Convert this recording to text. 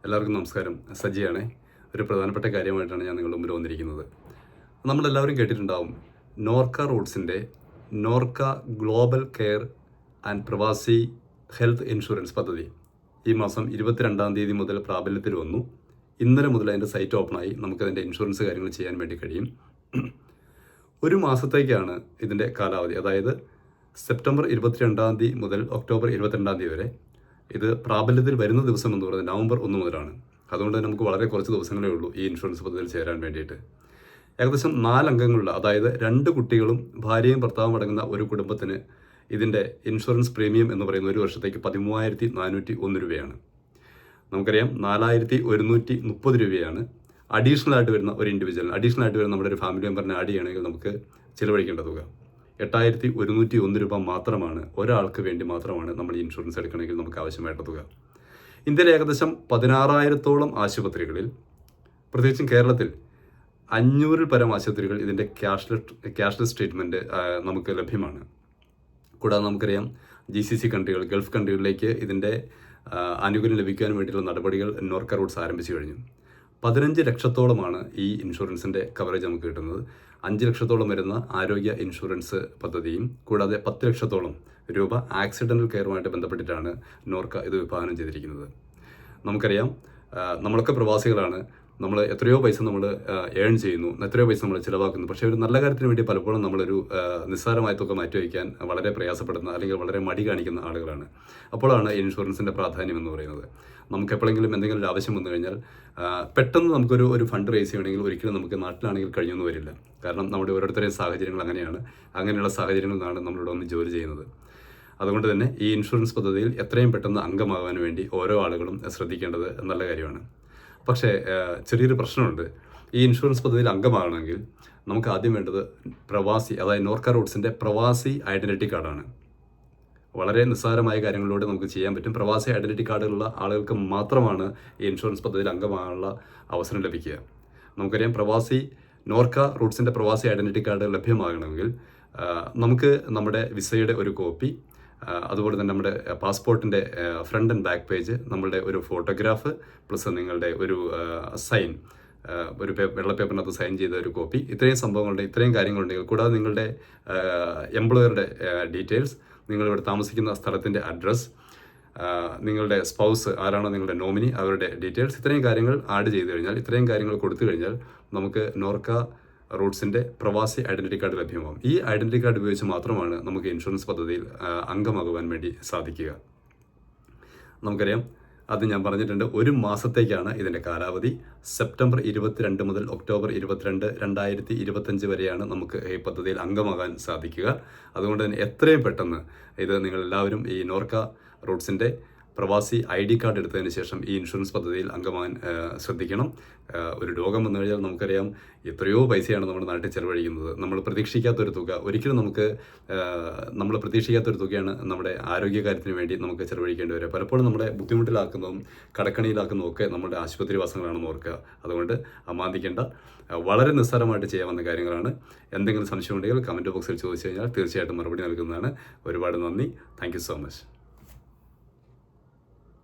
എല്ലാവർക്കും നമസ്കാരം. സജിയാണേ. ഒരു പ്രധാനപ്പെട്ട കാര്യമായിട്ടാണ് ഞാൻ നിങ്ങളുടെ മുമ്പിൽ വന്നിരിക്കുന്നത്. നമ്മളെല്ലാവരും കേട്ടിട്ടുണ്ടാവും നോർക്ക റൂട്ട്സിൻ്റെ Norka global care and Pravasi health insurance പദ്ധതി ഈ മാസം 22-ാം തീയതി മുതൽ പ്രാബല്യത്തിൽ വന്നു. ഇന്നലെ മുതൽ അതിൻ്റെ സൈറ്റ് ഓപ്പണായി. നമുക്കതിൻ്റെ ഇൻഷുറൻസ് കാര്യങ്ങൾ ചെയ്യാൻ വേണ്ടി കഴിയും. ഒരു മാസത്തേക്കാണ് ഇതിൻ്റെ കാലാവധി. അതായത് സെപ്റ്റംബർ 22-ാം തീയതി മുതൽ ഒക്ടോബർ 22-ാം തീയതി വരെ. ഇത് പ്രാബല്യത്തിൽ വരുന്ന ദിവസം എന്ന് പറയുന്നത് നവംബർ 1 മുതലാണ്. അതുകൊണ്ട് തന്നെ നമുക്ക് വളരെ കുറച്ച് ദിവസങ്ങളേ ഉള്ളൂ ഈ ഇൻഷുറൻസ് പദ്ധതിയിൽ ചേരാൻ വേണ്ടിയിട്ട്. ഏകദേശം 4 അംഗങ്ങളുള്ള, അതായത് 2 കുട്ടികളും ഭാര്യയും ഭർത്താവും അടങ്ങുന്ന ഒരു കുടുംബത്തിന് ഇതിൻ്റെ ഇൻഷുറൻസ് പ്രീമിയം എന്ന് പറയുന്ന ഒരു വർഷത്തേക്ക് 13,401 രൂപയാണ്. നമുക്കറിയാം 4,130 രൂപയാണ് അഡീഷണൽ ആയിട്ട് വരുന്ന ഒരു ഇൻഡിവിജ്വൽ, അഡീഷണൽ ആയിട്ട് വരുന്ന നമ്മുടെ ഒരു ഫാമിലി മെമ്പറിനെ ആഡ് ചെയ്യണമെങ്കിൽ നമുക്ക് ചിലവഴിക്കേണ്ട തുക 8,101 രൂപ മാത്രമാണ്. ഒരാൾക്ക് വേണ്ടി മാത്രമാണ് നമ്മൾ ഈ ഇൻഷുറൻസ് എടുക്കണമെങ്കിൽ നമുക്ക് ആവശ്യമായിട്ടുള്ള തുക. ഇന്ത്യയിലെ ഏകദേശം 16,000-ഓളം ആശുപത്രികളിൽ, പ്രത്യേകിച്ചും കേരളത്തിൽ 500-ൽ പരം ആശുപത്രികൾ ഇതിൻ്റെ ക്യാഷ്ലെസ് ട്രീറ്റ്മെൻറ്റ് നമുക്ക് ലഭ്യമാണ്. കൂടാതെ നമുക്കറിയാം GCC കൺട്രികൾ, ഗൾഫ് കൺട്രികളിലേക്ക് ഇതിൻ്റെ ആനുകൂല്യം ലഭിക്കാൻ വേണ്ടിയിട്ടുള്ള നടപടികൾ നോർക്ക റൂട്ട്സ് ആരംഭിച്ചു കഴിഞ്ഞു. 15 ലക്ഷത്തോളമാണ് ഈ ഇൻഷുറൻസിൻ്റെ കവറേജ് നമുക്ക് കിട്ടുന്നത്. 5 ലക്ഷത്തോളം വരുന്ന ആരോഗ്യ ഇൻഷുറൻസ് പദ്ധതിയും കൂടാതെ 10 ലക്ഷത്തോളം രൂപ ആക്സിഡൻ്റൽ കെയറുമായിട്ട് ബന്ധപ്പെട്ടിട്ടാണ് നോർക്ക ഇത് വിഭാവനം ചെയ്തിരിക്കുന്നത്. നമുക്കറിയാം നമ്മളൊക്കെ പ്രവാസികളാണ്. നമ്മൾ എത്രയോ പൈസ നമ്മൾ ഏൺ ചെയ്യുന്നു, എത്രയോ പൈസ നമ്മൾ ചിലവാക്കുന്നു. പക്ഷേ ഒരു നല്ല കാര്യത്തിന് വേണ്ടി പലപ്പോഴും നമ്മളൊരു നിസ്സാരമായ തുക മാറ്റിവയ്ക്കാൻ വളരെ പ്രയാസപ്പെടുന്ന അല്ലെങ്കിൽ വളരെ മടി കാണിക്കുന്ന ആളുകളാണ്. അപ്പോഴാണ് ഇൻഷുറൻസിൻ്റെ പ്രാധാന്യം എന്ന് പറയുന്നത്. നമുക്ക് എപ്പോഴെങ്കിലും എന്തെങ്കിലും ഒരു ആവശ്യം വന്നു കഴിഞ്ഞാൽ പെട്ടെന്ന് നമുക്കൊരു ഫണ്ട് റേസ് ചെയ്യണമെങ്കിൽ ഒരിക്കലും നമുക്ക് നാട്ടിലാണെങ്കിൽ കഴിഞ്ഞൊന്നും വരില്ല. കാരണം നമ്മുടെ ഓരോരുത്തരുടെയും സാഹചര്യങ്ങൾ അങ്ങനെയാണ്. അങ്ങനെയുള്ള സാഹചര്യങ്ങളിൽ നിന്നാണ് നമ്മളിവിടെ വന്ന് ജോലി ചെയ്യുന്നത്. അതുകൊണ്ട് തന്നെ ഈ ഇൻഷുറൻസ് പദ്ധതിയിൽ എത്രയും പെട്ടെന്ന് അംഗമാകാൻ വേണ്ടി ഓരോ ആളുകളും ശ്രദ്ധിക്കേണ്ടത് നല്ല കാര്യമാണ്. പക്ഷേ ചെറിയൊരു പ്രശ്നമുണ്ട്. ഈ ഇൻഷുറൻസ് പദ്ധതിയിൽ അംഗമാകണമെങ്കിൽ നമുക്ക് ആദ്യം വേണ്ടത് പ്രവാസി, അതായത് നോർക്ക റൂട്ട്സിൻ്റെ പ്രവാസി ഐഡൻറ്റിറ്റി കാർഡാണ്. വളരെ നിസ്സാരമായ കാര്യങ്ങളിലൂടെ നമുക്ക് ചെയ്യാൻ പറ്റും. പ്രവാസി ഐഡൻറ്റിറ്റി കാർഡുള്ള ആളുകൾക്ക് മാത്രമാണ് ഈ ഇൻഷുറൻസ് പദ്ധതിയിൽ അംഗമാകാനുള്ള അവസരം ലഭിക്കുക. നമുക്കറിയാം നോർക്ക റൂട്ട്സിൻ്റെ പ്രവാസി ഐഡൻറ്റിറ്റി കാർഡ് ലഭ്യമാകണമെങ്കിൽ നമുക്ക് നമ്മുടെ വിസയുടെ ഒരു കോപ്പി, അതുപോലെ തന്നെ നമ്മുടെ പാസ്പോർട്ടിൻ്റെ ഫ്രണ്ട് ആൻഡ് ബാക്ക് പേജ്, നമ്മളുടെ ഒരു ഫോട്ടോഗ്രാഫ്, പ്ലസ് നിങ്ങളുടെ ഒരു സൈൻ, ഒരു വെള്ള പേപ്പറിനകത്ത് സൈൻ ചെയ്ത ഒരു കോപ്പി, ഇത്രയും കാര്യങ്ങളുണ്ടെങ്കിൽ, കൂടാതെ നിങ്ങളുടെ എംപ്ലോയറുടെ ഡീറ്റെയിൽസ്, നിങ്ങളിവിടെ താമസിക്കുന്ന സ്ഥലത്തിൻ്റെ അഡ്രസ്സ്, നിങ്ങളുടെ സ്പൗസ് ആരാണോ നിങ്ങളുടെ നോമിനി അവരുടെ ഡീറ്റെയിൽസ്, ഇത്രയും കാര്യങ്ങൾ ആഡ് ചെയ്ത് കഴിഞ്ഞാൽ, ഇത്രയും കാര്യങ്ങൾ കൊടുത്തു കഴിഞ്ഞാൽ നമുക്ക് നോർക്ക റൂട്ട്സിൻ്റെ പ്രവാസി ഐഡൻറ്റിറ്റി കാർഡ് ലഭ്യമാകും. ഈ ഐഡൻറ്റിറ്റി കാർഡ് ഉപയോഗിച്ച് മാത്രമാണ് നമുക്ക് ഇൻഷുറൻസ് പദ്ധതിയിൽ അംഗമാകുവാൻ വേണ്ടി സാധിക്കുക. നമുക്കറിയാം, അത് ഞാൻ പറഞ്ഞിട്ടുണ്ട്, ഒരു മാസത്തേക്കാണ് ഇതിൻ്റെ കാലാവധി. സെപ്റ്റംബർ 22 മുതൽ ഒക്ടോബർ 22, 2025 വരെയാണ് നമുക്ക് ഈ പദ്ധതിയിൽ അംഗമാകാൻ സാധിക്കുക. അതുകൊണ്ട് തന്നെ എത്രയും പെട്ടെന്ന് ഇത് നിങ്ങളെല്ലാവരും ഈ നോർക്ക റൂട്ട്സിൻ്റെ പ്രവാസി ID കാർഡ് എടുത്തതിന് ശേഷം ഈ ഇൻഷുറൻസ് പദ്ധതിയിൽ അംഗമാകാൻ ശ്രദ്ധിക്കണം. ഒരു രോഗം വന്നു കഴിഞ്ഞാൽ നമുക്കറിയാം എത്രയോ പൈസയാണ് നമ്മുടെ നാട്ടിൽ ചെലവഴിക്കുന്നത്. നമ്മൾ പ്രതീക്ഷിക്കാത്തൊരു തുക, ഒരിക്കലും നമ്മൾ പ്രതീക്ഷിക്കാത്തൊരു തുകയാണ് നമ്മുടെ ആരോഗ്യകാര്യത്തിന് വേണ്ടി നമുക്ക് ചെലവഴിക്കേണ്ടി വരിക. പലപ്പോഴും നമ്മുടെ ബുദ്ധിമുട്ടിലാക്കുന്നതും കടക്കണിയിലാക്കുന്നതും ഒക്കെ നമ്മുടെ ആശുപത്രി വാസങ്ങളാണെന്ന് ഓർക്കുക. അതുകൊണ്ട് അമാന്തിക്കേണ്ട, വളരെ നിസ്സാരമായിട്ട് ചെയ്യാവുന്ന കാര്യങ്ങളാണ്. എന്തെങ്കിലും സംശയം ഉണ്ടെങ്കിൽ കമൻറ്റ് ബോക്സിൽ ചോദിച്ചു കഴിഞ്ഞാൽ തീർച്ചയായിട്ടും മറുപടി നൽകുന്നതാണ്. ഒരുപാട് നന്ദി. Thank you so much.